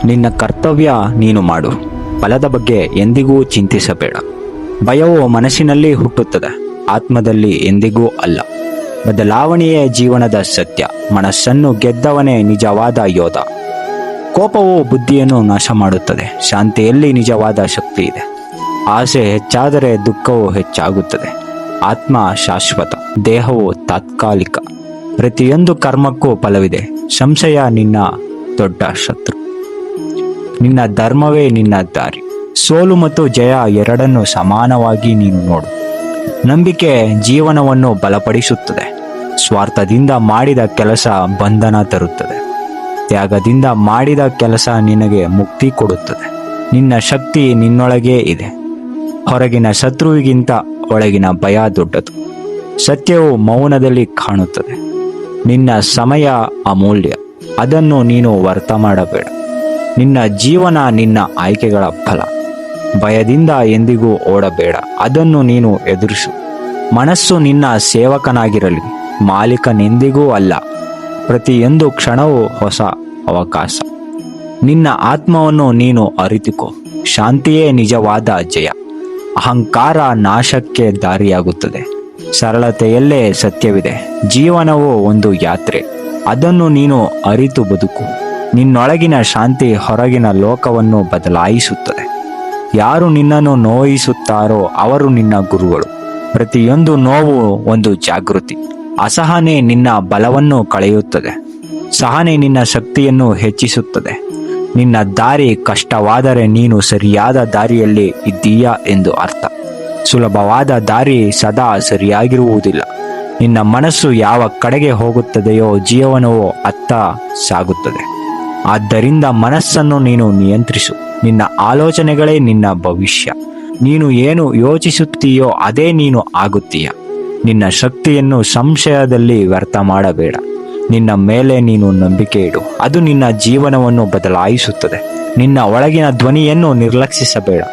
ನಿನ್ನ ಕರ್ತವ್ಯ ನೀನು ಮಾಡು. ಫಲದ ಬಗ್ಗೆ ಎಂದಿಗೂ ಚಿಂತಿಸಬೇಡ. ಭಯವು ಮನಸ್ಸಿನಲ್ಲಿ ಹುಟ್ಟುತ್ತದೆ, ಆತ್ಮದಲ್ಲಿ ಎಂದಿಗೂ ಅಲ್ಲ. ಬದಲಾವಣೆಯೇ ಜೀವನದ ಸತ್ಯ. ಮನಸ್ಸನ್ನು ಗೆದ್ದವನೇ ನಿಜವಾದ ಯೋಧ. ಕೋಪವು ಬುದ್ಧಿಯನ್ನು ನಾಶ ಮಾಡುತ್ತದೆ. ಶಾಂತಿಯಲ್ಲಿ ನಿಜವಾದ ಶಕ್ತಿ ಇದೆ. ಆಸೆ ಹೆಚ್ಚಾದರೆ ದುಃಖವು ಹೆಚ್ಚಾಗುತ್ತದೆ. ಆತ್ಮ ಶಾಶ್ವತ, ದೇಹವು ತಾತ್ಕಾಲಿಕ. ಪ್ರತಿಯೊಂದು ಕರ್ಮಕ್ಕೂ ಫಲವಿದೆ. ಸಂಶಯ ನಿನ್ನ ದೊಡ್ಡ ಶತ್ರು. ನಿನ್ನ ಧರ್ಮವೇ ನಿನ್ನ ದಾರಿ. ಸೋಲು ಮತ್ತು ಜಯ ಎರಡನ್ನೂ ಸಮಾನವಾಗಿ ನೀನು ನೋಡು. ನಂಬಿಕೆ ಜೀವನವನ್ನು ಬಲಪಡಿಸುತ್ತದೆ. ಸ್ವಾರ್ಥದಿಂದ ಮಾಡಿದ ಕೆಲಸ ಬಂಧನ ತರುತ್ತದೆ. ತ್ಯಾಗದಿಂದ ಮಾಡಿದ ಕೆಲಸ ನಿನಗೆ ಮುಕ್ತಿ ಕೊಡುತ್ತದೆ. ನಿನ್ನ ಶಕ್ತಿ ನಿನ್ನೊಳಗೇ ಇದೆ. ಹೊರಗಿನ ಶತ್ರುವಿಗಿಂತ ಒಳಗಿನ ಭಯ ದೊಡ್ಡದು. ಸತ್ಯವು ಮೌನದಲ್ಲಿ ಕಾಣುತ್ತದೆ. ನಿನ್ನ ಸಮಯ ಅಮೂಲ್ಯ, ಅದನ್ನು ನೀನು ವ್ಯರ್ಥ ಮಾಡಬೇಡ. ನಿನ್ನ ಜೀವನ ನಿನ್ನ ಆಯ್ಕೆಗಳ ಫಲ. ಭಯದಿಂದ ಎಂದಿಗೂ ಓಡಬೇಡ, ಅದನ್ನು ನೀನು ಎದುರಿಸು. ಮನಸ್ಸು ನಿನ್ನ ಸೇವಕನಾಗಿರಲಿ, ಮಾಲೀಕನೆಂದಿಗೂ ಅಲ್ಲ. ಪ್ರತಿಯೊಂದು ಕ್ಷಣವೂ ಹೊಸ ಅವಕಾಶ. ನಿನ್ನ ಆತ್ಮವನ್ನು ನೀನು ಅರಿತುಕೋ. ಶಾಂತಿಯೇ ನಿಜವಾದ ಜಯ. ಅಹಂಕಾರ ನಾಶಕ್ಕೆ ದಾರಿಯಾಗುತ್ತದೆ. ಸರಳತೆಯಲ್ಲೇ ಸತ್ಯವಿದೆ. ಜೀವನವು ಒಂದು ಯಾತ್ರೆ, ಅದನ್ನು ನೀನು ಅರಿತು ಬದುಕು. ನಿನ್ನೊಳಗಿನ ಶಾಂತಿ ಹೊರಗಿನ ಲೋಕವನ್ನು ಬದಲಾಯಿಸುತ್ತದೆ. ಯಾರು ನಿನ್ನನ್ನು ನೋಯಿಸುತ್ತಾರೋ ಅವರು ನಿನ್ನ ಗುರುಗಳು. ಪ್ರತಿಯೊಂದು ನೋವು ಒಂದು ಜಾಗೃತಿ. ಅಸಹನೆ ನಿನ್ನ ಬಲವನ್ನು ಕಳೆಯುತ್ತದೆ. ಸಹನೆ ನಿನ್ನ ಶಕ್ತಿಯನ್ನು ಹೆಚ್ಚಿಸುತ್ತದೆ. ನಿನ್ನ ದಾರಿ ಕಷ್ಟವಾದರೆ ನೀನು ಸರಿಯಾದ ದಾರಿಯಲ್ಲಿ ಇದ್ದೀಯಾ ಎಂದು ಅರ್ಥ. ಸುಲಭವಾದ ದಾರಿ ಸದಾ ಸರಿಯಾಗಿರುವುದಿಲ್ಲ. ನಿನ್ನ ಮನಸ್ಸು ಯಾವ ಕಡೆಗೆ ಹೋಗುತ್ತದೆಯೋ ಜೀವನವು ಅತ್ತ ಸಾಗುತ್ತದೆ. ಆದ್ದರಿಂದ ಮನಸ್ಸನ್ನು ನೀನು ನಿಯಂತ್ರಿಸು. ನಿನ್ನ ಆಲೋಚನೆಗಳೇ ನಿನ್ನ ಭವಿಷ್ಯ. ನೀನು ಏನು ಯೋಚಿಸುತ್ತೀಯೋ ಅದೇ ನೀನು ಆಗುತ್ತೀಯ. ನಿನ್ನ ಶಕ್ತಿಯನ್ನು ಸಂಶಯದಲ್ಲಿ ವ್ಯರ್ಥ ಮಾಡಬೇಡ. ನಿನ್ನ ಮೇಲೆ ನೀನು ನಂಬಿಕೆ ಇಡು, ಅದು ನಿನ್ನ ಜೀವನವನ್ನು ಬದಲಾಯಿಸುತ್ತದೆ. ನಿನ್ನ ಒಳಗಿನ ಧ್ವನಿಯನ್ನು ನಿರ್ಲಕ್ಷಿಸಬೇಡ,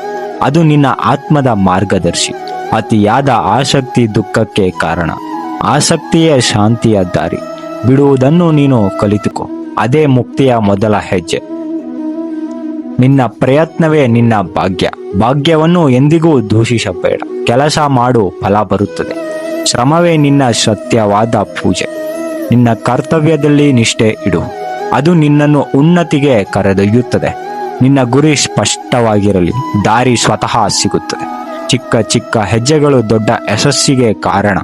ಅದು ನಿನ್ನ ಆತ್ಮದ ಮಾರ್ಗದರ್ಶಿ. ಅತಿಯಾದ ಆಸಕ್ತಿ ದುಃಖಕ್ಕೆ ಕಾರಣ. ಆಸಕ್ತಿಯೇ ಶಾಂತಿಯ ದಾರಿ. ಬಿಡುವುದನ್ನು ನೀನು ಕಲಿತುಕೋ, ಅದೇ ಮುಕ್ತಿಯ ಮೊದಲ ಹೆಜ್ಜೆ. ನಿನ್ನ ಪ್ರಯತ್ನವೇ ನಿನ್ನ ಭಾಗ್ಯ. ಭಾಗ್ಯವನ್ನು ಎಂದಿಗೂ ದೂಷಿಸಬೇಡ. ಕೆಲಸ ಮಾಡು, ಫಲ ಬರುತ್ತದೆ. ಶ್ರಮವೇ ನಿನ್ನ ಸತ್ಯವಾದ ಪೂಜೆ. ನಿನ್ನ ಕರ್ತವ್ಯದಲ್ಲಿ ನಿಷ್ಠೆ ಇಡು, ಅದು ನಿನ್ನನ್ನು ಉನ್ನತಿಗೆ ಕರೆದೊಯ್ಯುತ್ತದೆ. ನಿನ್ನ ಗುರಿ ಸ್ಪಷ್ಟವಾಗಿರಲಿ, ದಾರಿ ಸ್ವತಃ ಸಿಗುತ್ತದೆ. ಚಿಕ್ಕ ಚಿಕ್ಕ ಹೆಜ್ಜೆಗಳು ದೊಡ್ಡ ಯಶಸ್ಸಿಗೆ ಕಾರಣ.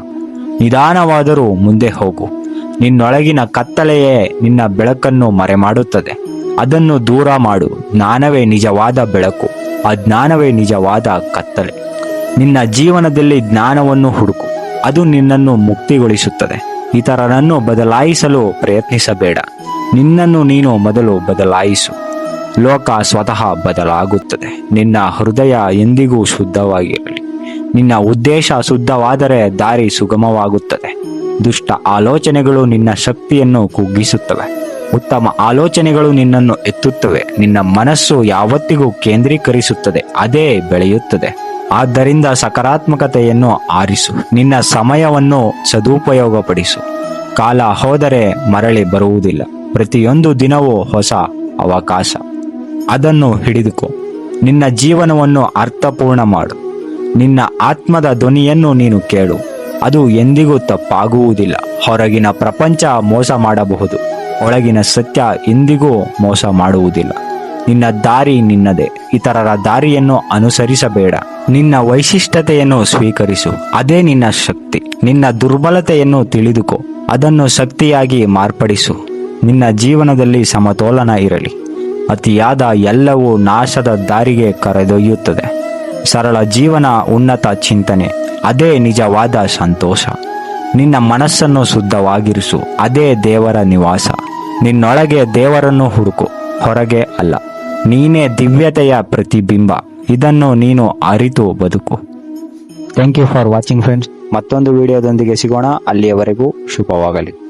ನಿಧಾನವಾದರೂ ಮುಂದೆ ಹೋಗು. ನಿನ್ನೊಳಗಿನ ಕತ್ತಲೆಯೇ ನಿನ್ನ ಬೆಳಕನ್ನು ಮರೆಮಾಡುತ್ತದೆ. ಅದನ್ನು ದೂರ ಮಾಡು. ಜ್ಞಾನವೇ ನಿಜವಾದ ಬೆಳಕು, ಅಜ್ಞಾನವೇ ನಿಜವಾದ ಕತ್ತಲೆ. ನಿನ್ನ ಜೀವನದಲ್ಲಿ ಜ್ಞಾನವನ್ನು ಹುಡುಕು, ಅದು ನಿನ್ನನ್ನು ಮುಕ್ತಿಗೊಳಿಸುತ್ತದೆ. ಇತರರನ್ನು ಬದಲಾಯಿಸಲು ಪ್ರಯತ್ನಿಸಬೇಡ, ನಿನ್ನನ್ನು ನೀನು ಮೊದಲು ಬದಲಾಯಿಸು. ಲೋಕ ಸ್ವತಃ ಬದಲಾಗುತ್ತದೆ. ನಿನ್ನ ಹೃದಯ ಎಂದಿಗೂ ಶುದ್ಧವಾಗಿರಲಿ. ನಿನ್ನ ಉದ್ದೇಶ ಶುದ್ಧವಾದರೆ ದಾರಿ ಸುಗಮವಾಗುತ್ತದೆ. ದುಷ್ಟ ಆಲೋಚನೆಗಳು ನಿನ್ನ ಶಕ್ತಿಯನ್ನು ಕುಗ್ಗಿಸುತ್ತವೆ. ಉತ್ತಮ ಆಲೋಚನೆಗಳು ನಿನ್ನನ್ನು ಎತ್ತುತ್ತವೆ. ನಿನ್ನ ಮನಸ್ಸು ಯಾವತ್ತಿಗೂ ಕೇಂದ್ರೀಕರಿಸುತ್ತದೆ, ಅದೇ ಬೆಳೆಯುತ್ತದೆ. ಆದ್ದರಿಂದ ಸಕಾರಾತ್ಮಕತೆಯನ್ನು ಆರಿಸು. ನಿನ್ನ ಸಮಯವನ್ನು ಸದುಪಯೋಗಪಡಿಸು. ಕಾಲ ಹೋದರೆ ಮರಳಿ ಬರುವುದಿಲ್ಲ. ಪ್ರತಿಯೊಂದು ದಿನವೂ ಹೊಸ ಅವಕಾಶ, ಅದನ್ನು ಹಿಡಿದುಕೋ. ನಿನ್ನ ಜೀವನವನ್ನು ಅರ್ಥಪೂರ್ಣ ಮಾಡು. ನಿನ್ನ ಆತ್ಮದ ಧ್ವನಿಯನ್ನು ನೀನು ಕೇಳು, ಅದು ಎಂದಿಗೂ ತಪ್ಪಾಗುವುದಿಲ್ಲ. ಹೊರಗಿನ ಪ್ರಪಂಚ ಮೋಸ ಮಾಡಬಹುದು, ಒಳಗಿನ ಸತ್ಯ ಎಂದಿಗೂ ಮೋಸ ಮಾಡುವುದಿಲ್ಲ. ನಿನ್ನ ದಾರಿ ನಿನ್ನದೇ, ಇತರರ ದಾರಿಯನ್ನು ಅನುಸರಿಸಬೇಡ. ನಿನ್ನ ವೈಶಿಷ್ಟ್ಯತೆಯನ್ನು ಸ್ವೀಕರಿಸು, ಅದೇ ನಿನ್ನ ಶಕ್ತಿ. ನಿನ್ನ ದುರ್ಬಲತೆಯನ್ನು ತಿಳಿದುಕೋ, ಅದನ್ನು ಶಕ್ತಿಯಾಗಿ ಮಾರ್ಪಡಿಸು. ನಿನ್ನ ಜೀವನದಲ್ಲಿ ಸಮತೋಲನ ಇರಲಿ. ಅತಿಯಾದ ಎಲ್ಲವೂ ನಾಶದ ದಾರಿಗೆ ಕರೆದೊಯ್ಯುತ್ತದೆ. ಸರಳ ಜೀವನ, ಉನ್ನತ ಚಿಂತನೆ, ಅದೇ ನಿಜವಾದ ಸಂತೋಷ. ನಿನ್ನ ಮನಸ್ಸನ್ನು ಶುದ್ಧವಾಗಿರಿಸು, ಅದೇ ದೇವರ ನಿವಾಸ. ನಿನ್ನೊಳಗೆ ದೇವರನ್ನು ಹುಡುಕು, ಹೊರಗೆ ಅಲ್ಲ. ನೀನೇ ದಿವ್ಯತೆಯ ಪ್ರತಿಬಿಂಬ. ಇದನ್ನು ನೀನು ಅರಿತು ಬದುಕು. Thank you for watching friends. ಮತ್ತೊಂದು ವಿಡಿಯೋದೊಂದಿಗೆ ಸಿಗೋಣ. ಅಲ್ಲಿಯವರೆಗೂ ಶುಭವಾಗಲಿ.